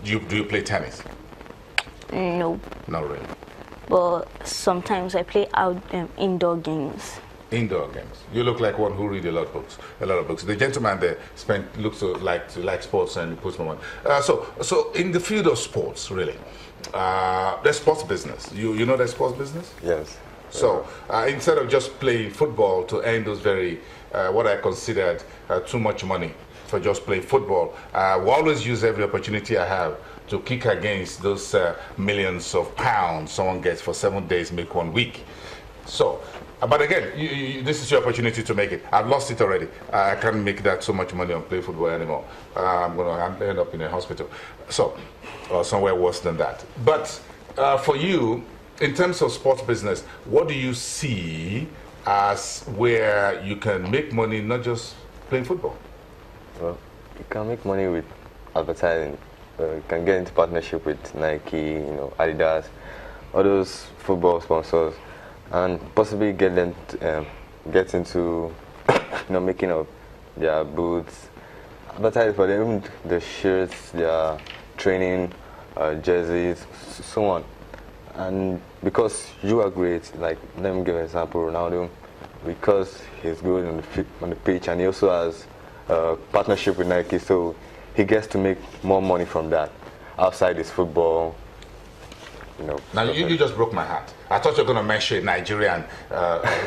Do you play tennis? No, Not really. but sometimes I play indoor games. Indoor games. You look like one who read a lot of books. A lot of books. The gentleman there looks to like sports and puts more money. So in the field of sports, really, there's sports business. You know there's sports business? Yes. So instead of just playing football to earn those very what I considered too much money for just playing football, we always use every opportunity I have to kick against those millions of pounds someone gets for 7 days, make 1 week. So, but again, this is your opportunity to make it. I've lost it already. I can't make that so much money on play football anymore. I'm going to end up in a hospital, so or somewhere worse than that. But for you, in terms of sports business, what do you see as where you can make money, not just playing football? Well, you can make money with advertising. You can get into partnership with Nike, Adidas, all those football sponsors, and possibly get them to, get into making up their boots, advertise for them, the shirts, their training jerseys, so on. And because you are great, like let me give an example, Ronaldo, because he's good on the pitch, and he also has a partnership with Nike, so he gets to make more money from that outside his football. Now you just broke my heart. I thought you were going to mention a Nigerian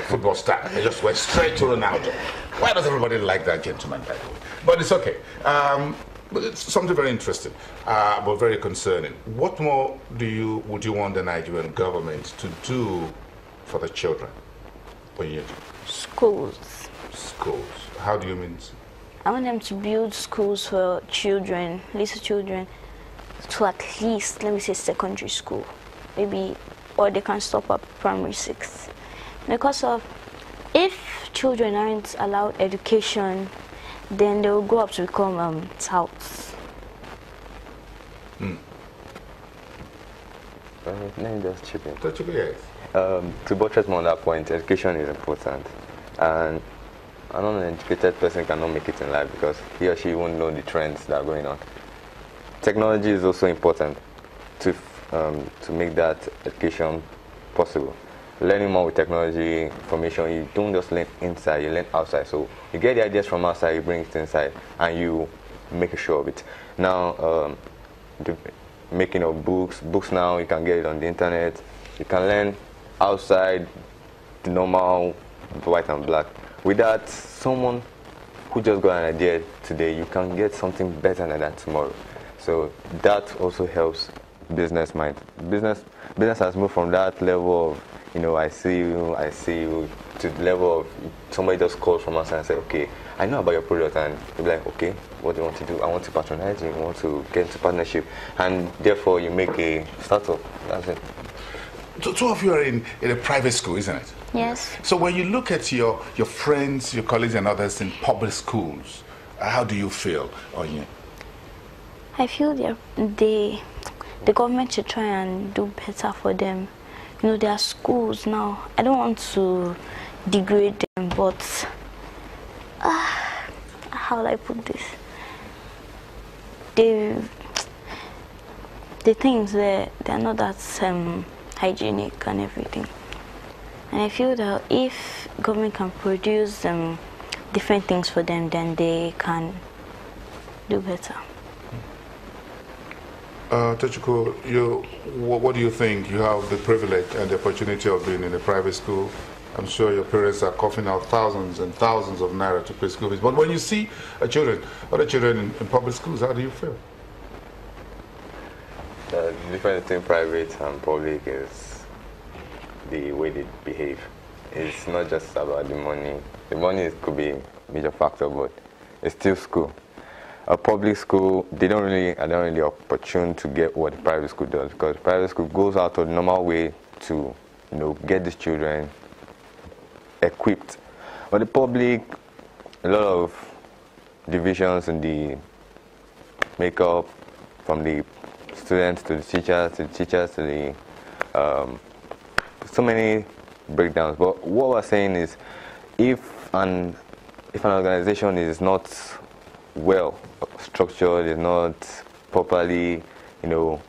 football star. I just went straight to Ronaldo. Why does everybody like that gentleman, by the way? But it's okay. But it's something very interesting, but very concerning. What more would you want the Nigerian government to do for the children? Schools. Schools. How do you mean? I want them to build schools for children, little children, to at least, let me say, secondary school, maybe, or they can stop at primary 6. Because if children aren't allowed education, then they will grow up to become touts. Let me just chip in. Yes. To buttress more on that point, education is important, and an uneducated person cannot make it in life because he or she won't know the trends that are going on. Technology is also important to make that education possible. Learning more with technology, information, you don't just learn inside, you learn outside. So you get the ideas from outside, you bring it inside, and you make a show of it. Now, the making of books now, you can get it on the internet. You can learn outside the normal white and black. With that, someone who just got an idea today, you can get something better than that tomorrow. So that also helps business mind. Business has moved from that level of, I see you, to the level of somebody just calls from us and say, okay, I know about your product, and you'll be like, okay, what do you want to do? I want to patronize you, I want to get into partnership, and therefore you make a startup. That's it. Two of you are in a private school, isn't it? Yes. So when you look at your friends, your colleagues and others in public schools, how do you feel? I feel the government should try and do better for them. There are schools now. I don't want to degrade them, but how will I put this? The things they're not that hygienic and everything. And I feel that if government can produce different things for them, then they can do better. Pt.2, what do you think? You have the privilege and the opportunity of being in a private school. I'm sure your parents are coughing out thousands and thousands of naira to pay school fees. But when you see other children in public schools, how do you feel? The difference between private and public is the way they behave. It's not just about the money. The money could be a major factor, but it's still school. A public school, they don't really opportune to get what the private school does, because private school goes out of the normal way to get these children equipped. But the public, a lot of divisions in the makeup, from the students to the teachers to the so many breakdowns. But what we're saying is, if an organization is not well structured, is not properly you know,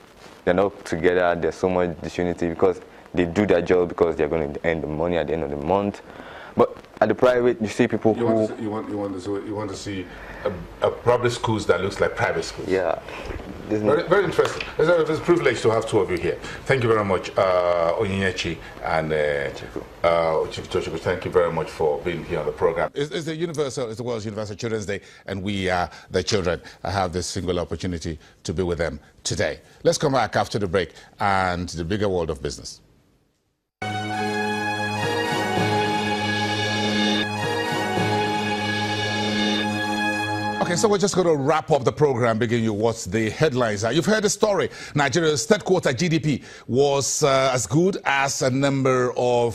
they're not together. There's so much disunity because they do their job because they're going to earn the money at the end of the month. But at the private, you see people you want to see a public schools that looks like private schools. Yeah. Very interesting. It's a privilege to have two of you here. Thank you very much, Onyinyechi and Pt.2. Thank you very much for being here on the program. It's the World's Universal Children's Day, and we, the children, have this single opportunity to be with them today. Let's come back after the break and the bigger world of business. Okay, so we're just going to wrap up the program, beginning you what the headlines are. You've heard the story. Nigeria's third quarter GDP was as good as a number of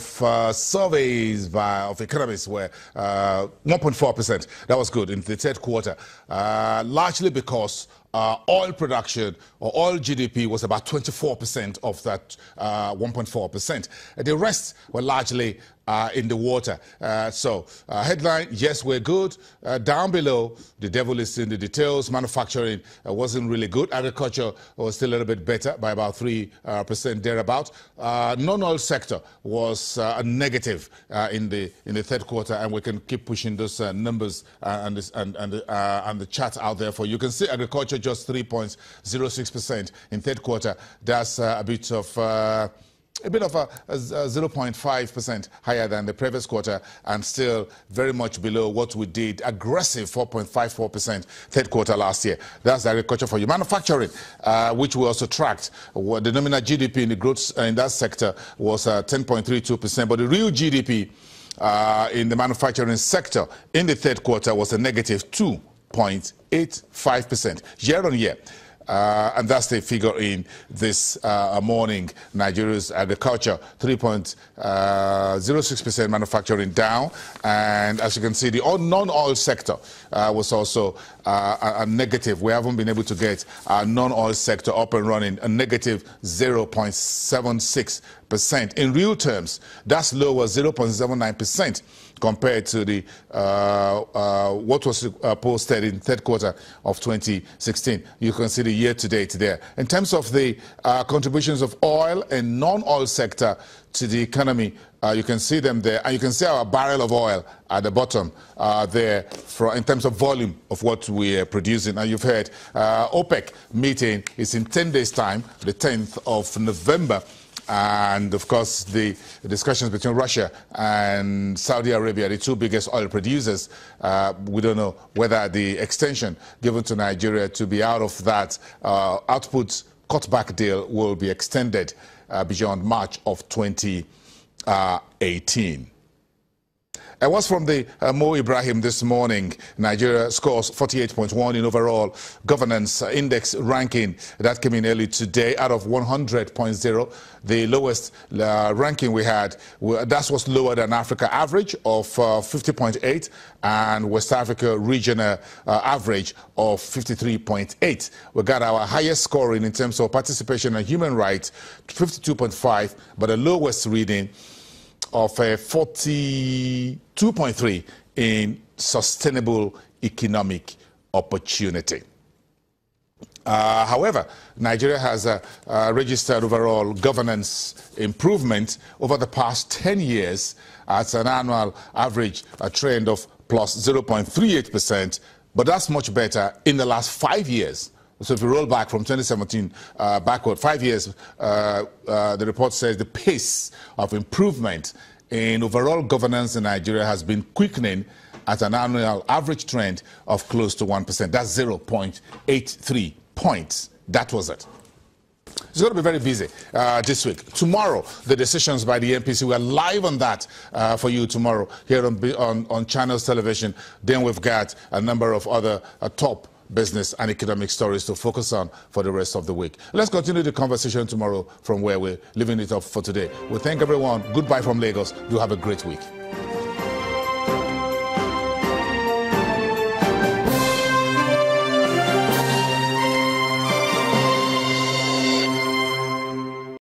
surveys of economists were 1.4%. That was good in the third quarter, largely because oil production or oil GDP was about 24% of that 1.4%. The rest were largely in the water. Headline, yes, we're good. Down below, the devil is in the details. Manufacturing wasn't really good. Agriculture was still a little bit better by about 3% thereabout. Non-oil sector was a negative in the third quarter, and we can keep pushing those numbers and the chart out there for you. You can see agriculture just 3.06% in third quarter. That's a bit of a 0.5% higher than the previous quarter, and still very much below what we did, aggressive 4.54% third quarter last year. That's the agriculture for you. Manufacturing, which we also tracked, the nominal GDP in the growth in that sector was 10.32%, but the real GDP in the manufacturing sector in the third quarter was a negative 2.85% year on year. And that's the figure in this morning. Nigeria's agriculture, 3.06%, manufacturing down. And as you can see, the non-oil sector was also a negative. We haven't been able to get our non-oil sector up and running, a negative 0.76%. In real terms, that's lower, 0.79%. compared to the what was posted in third quarter of 2016. You can see the year-to-date there. In terms of the contributions of oil and non-oil sector to the economy, you can see them there, and you can see our barrel of oil at the bottom there in terms of volume of what we are producing. And you've heard OPEC meeting is in 10 days' time, the 10th of November. And, of course, the discussions between Russia and Saudi Arabia, the two biggest oil producers, we don't know whether the extension given to Nigeria to be out of that output cutback deal will be extended beyond March of 2018. I was from the Mo Ibrahim this morning. Nigeria scores 48.1 in overall governance index ranking. That came in early today out of 100.0. The lowest ranking we had, that was lower than Africa average of 50.8 and West Africa regional average of 53.8. We got our highest scoring in terms of participation and human rights, 52.5, but the lowest reading of 42.3 in sustainable economic opportunity. However, Nigeria has registered overall governance improvement over the past 10 years at an annual average trend of plus 0.38%, but that's much better in the last 5 years. So if you roll back from 2017 backward, 5 years, the report says the pace of improvement in overall governance in Nigeria has been quickening at an annual average trend of close to 1%. That's 0.83 points. That was it. It's going to be very busy this week. Tomorrow, the decisions by the MPC. We're live on that for you tomorrow here on Channels Television. Then we've got a number of other top business and economic stories to focus on for the rest of the week. Let's continue the conversation tomorrow from where we're leaving it up for today. We thank everyone. Goodbye from Lagos. You have a great week.